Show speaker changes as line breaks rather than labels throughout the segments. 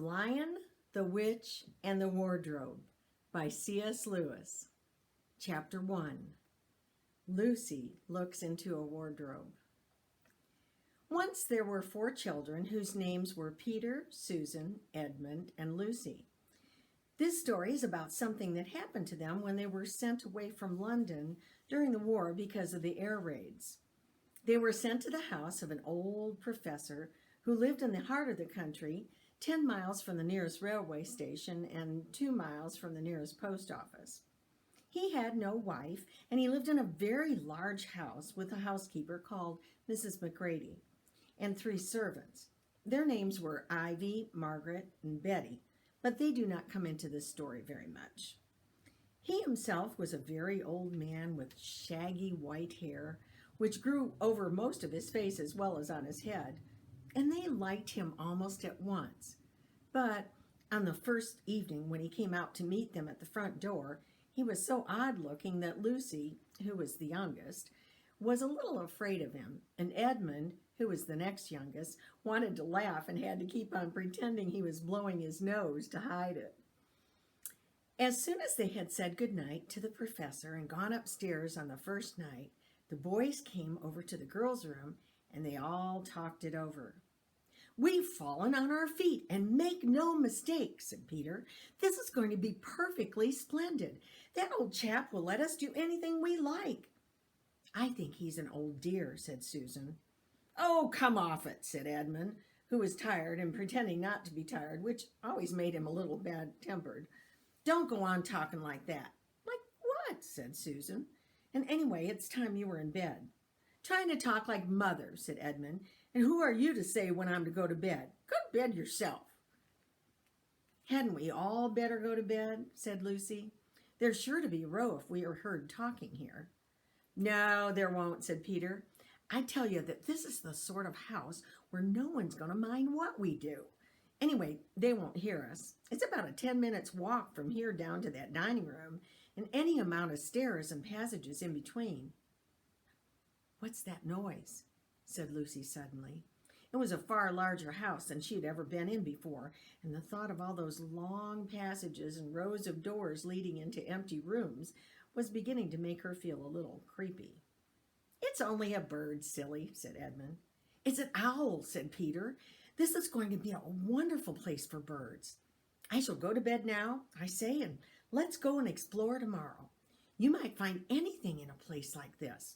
Lion, the Witch, and the Wardrobe by C.S. Lewis. Chapter 1. Lucy looks into a wardrobe. Once there were 4 children whose names were Peter, Susan, Edmund, and Lucy. This story is about something that happened to them when they were sent away from London during the war because of the air raids. They were sent to the house of an old professor who lived in the heart of the country, 10 miles from the nearest railway station and 2 miles from the nearest post office. He had no wife, and he lived in a very large house with a housekeeper called Mrs. McGrady and 3 servants. Their names were Ivy, Margaret, and Betty, but they do not come into this story very much. He himself was a very old man with shaggy white hair, which grew over most of his face as well as on his head, and they liked him almost at once. But on the first evening when he came out to meet them at the front door, he was so odd-looking that Lucy, who was the youngest, was a little afraid of him, and Edmund, who was the next youngest, wanted to laugh and had to keep on pretending he was blowing his nose to hide it. As soon as they had said good night to the professor and gone upstairs on the first night, the boys came over to the girls' room and they all talked it over. "We've fallen on our feet, and make no mistake," said Peter. "This is going to be perfectly splendid. That old chap will let us do anything we like." "I think he's an old dear," said Susan. "Oh, come off it," said Edmund, who was tired and pretending not to be tired, which always made him a little bad-tempered. "Don't go on talking like that." "Like what?" said Susan. "And anyway, it's time you were in bed." "Trying to talk like mother," said Edmund. "And who are you to say when I'm to go to bed? Go to bed yourself." "Hadn't we all better go to bed?" said Lucy. "There's sure to be a row if we are heard talking here." "No, there won't," said Peter. "I tell you that this is the sort of house where no one's going to mind what we do. Anyway, they won't hear us. It's about a 10 minutes walk from here down to that dining room, and any amount of stairs and passages in between." "What's that noise?" said Lucy suddenly. It was a far larger house than she had ever been in before, and the thought of all those long passages and rows of doors leading into empty rooms was beginning to make her feel a little creepy. "It's only a bird, silly," said Edmund. "It's an owl," said Peter. "This is going to be a wonderful place for birds. I shall go to bed now, I say, and let's go and explore tomorrow. You might find anything in a place like this.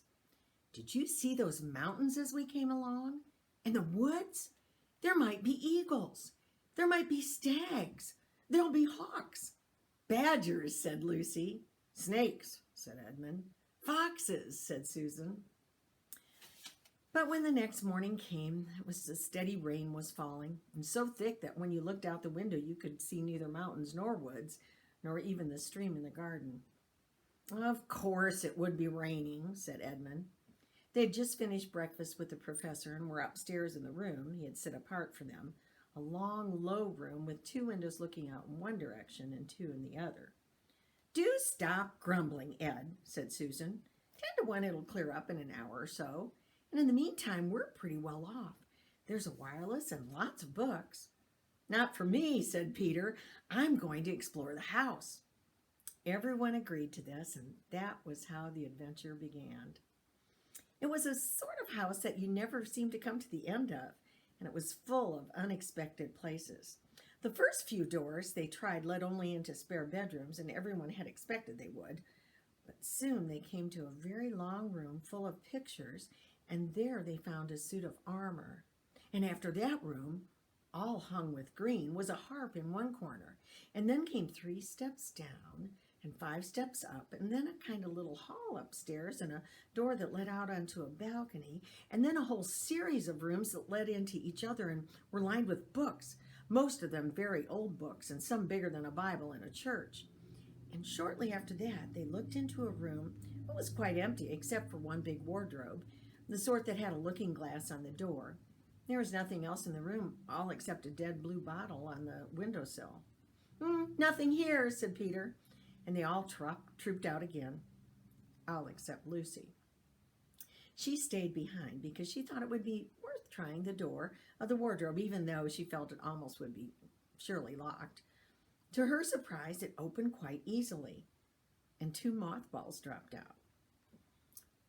Did you see those mountains as we came along? And the woods? There might be eagles. There might be stags. There'll be hawks." "Badgers," said Lucy. "Snakes," said Edmund. "Foxes," said Susan. But when the next morning came, it was a steady rain was falling, and so thick that when you looked out the window you could see neither mountains nor woods, nor even the stream in the garden. "Of course it would be raining," said Edmund. They had just finished breakfast with the professor and were upstairs in the room he had set apart for them, a long, low room with 2 windows looking out in one direction and 2 in the other. "Do stop grumbling, Ed," said Susan. 10 to 1 it'll clear up in an hour or so, and in the meantime we're pretty well off. There's a wireless and lots of books." "Not for me," said Peter. "I'm going to explore the house." Everyone agreed to this, and that was how the adventure began. It was a sort of house that you never seemed to come to the end of, and it was full of unexpected places. The first few doors they tried led only into spare bedrooms, and everyone had expected they would. But soon they came to a very long room full of pictures, and there they found a suit of armor. And after that room, all hung with green, was a harp in one corner. And then came 3 steps down and 5 steps up, and then a kind of little hall upstairs and a door that led out onto a balcony, and then a whole series of rooms that led into each other and were lined with books, most of them very old books and some bigger than a Bible in a church. And shortly after that they looked into a room that was quite empty except for one big wardrobe, the sort that had a looking glass on the door. There was nothing else in the room, all except a dead blue bottle on the windowsill. "Nothing here," said Peter, and they all trooped out again, all except Lucy. She stayed behind because she thought it would be worth trying the door of the wardrobe, even though she felt it almost would be surely locked. To her surprise, it opened quite easily, and 2 mothballs dropped out.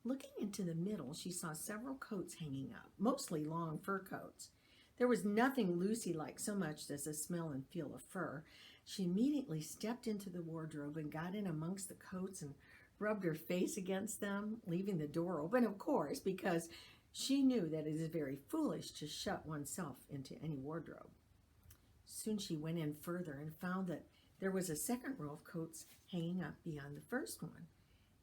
Looking into the middle, she saw several coats hanging up, mostly long fur coats. There was nothing Lucy liked so much as the smell and feel of fur. She immediately stepped into the wardrobe and got in amongst the coats and rubbed her face against them, leaving the door open, of course, because she knew that it is very foolish to shut oneself into any wardrobe. Soon she went in further and found that there was a second row of coats hanging up beyond the first one.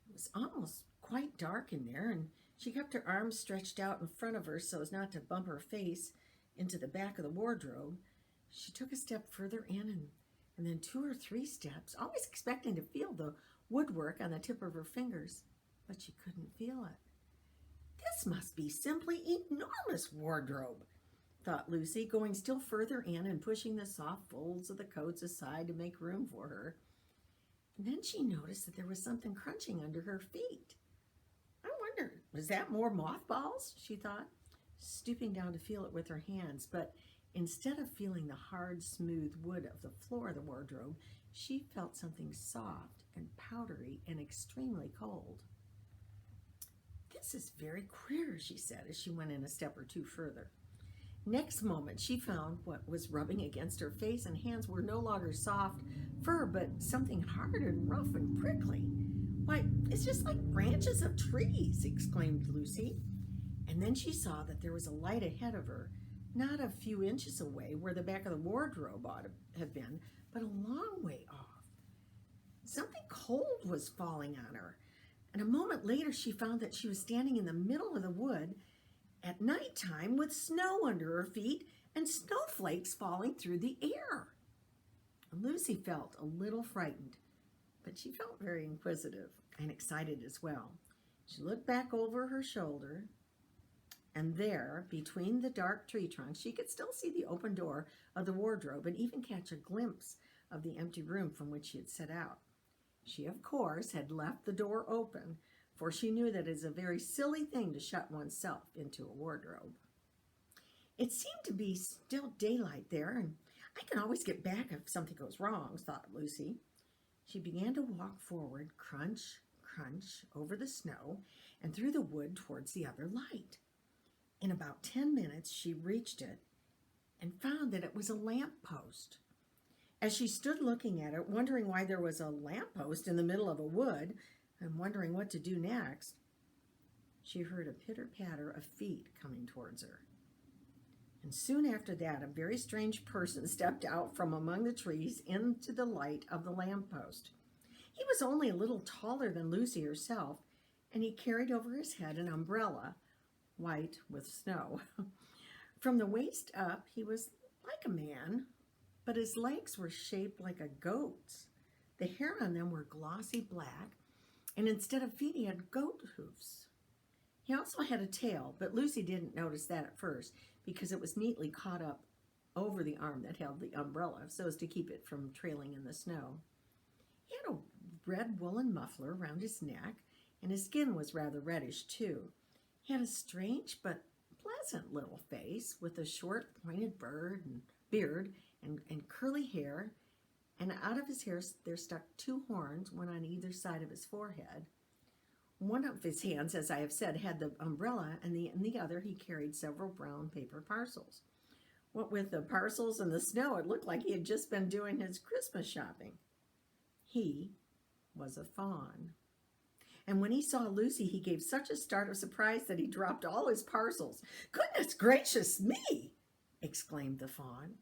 It was almost quite dark in there, and she kept her arms stretched out in front of her so as not to bump her face into the back of the wardrobe. She took a step further in and then 2 or 3 steps, always expecting to feel the woodwork on the tip of her fingers, but she couldn't feel it. This must be simply enormous wardrobe, thought Lucy, going still further in and pushing the soft folds of the coats aside to make room for her. And then she noticed that there was something crunching under her feet. I wonder, was that more mothballs? She thought, stooping down to feel it with her hands, but instead of feeling the hard, smooth wood of the floor of the wardrobe, she felt something soft and powdery and extremely cold. This is very queer, she said as she went in a step or 2 further. Next moment, she found what was rubbing against her face and hands were no longer soft fur, but something hard and rough and prickly. Why, it's just like branches of trees, exclaimed Lucy. And then she saw that there was a light ahead of her, not a few inches away where the back of the wardrobe ought to have been, but a long way off. Something cold was falling on her, and a moment later she found that she was standing in the middle of the wood at nighttime with snow under her feet and snowflakes falling through the air. Lucy felt a little frightened, but she felt very inquisitive and excited as well. She looked back over her shoulder, and there, between the dark tree trunks, she could still see the open door of the wardrobe and even catch a glimpse of the empty room from which she had set out. She, of course, had left the door open, for she knew that it is a very silly thing to shut oneself into a wardrobe. It seemed to be still daylight there, and I can always get back if something goes wrong, thought Lucy. She began to walk forward, crunch, crunch, over the snow and through the wood towards the other light. In about 10 minutes, she reached it and found that it was a lamp post. As she stood looking at it, wondering why there was a lamppost in the middle of a wood, and wondering what to do next, she heard a pitter-patter of feet coming towards her. And soon after that, a very strange person stepped out from among the trees into the light of the lamppost. He was only a little taller than Lucy herself, and he carried over his head an umbrella, white with snow. From the waist up, he was like a man, but his legs were shaped like a goat's. The hair on them were glossy black, and instead of feet, he had goat hoofs. He also had a tail, but Lucy didn't notice that at first because it was neatly caught up over the arm that held the umbrella so as to keep it from trailing in the snow. He had a red woolen muffler around his neck, and his skin was rather reddish too. He had a strange but pleasant little face with a short pointed beard and curly hair, and out of his hair there stuck 2 horns, one on either side of his forehead. One of his hands, as I have said, had the umbrella, and in the other he carried several brown paper parcels. What with the parcels and the snow, it looked like he had just been doing his Christmas shopping. He was a fawn. And when he saw Lucy, he gave such a start of surprise that he dropped all his parcels. "Goodness gracious me!" exclaimed the fawn.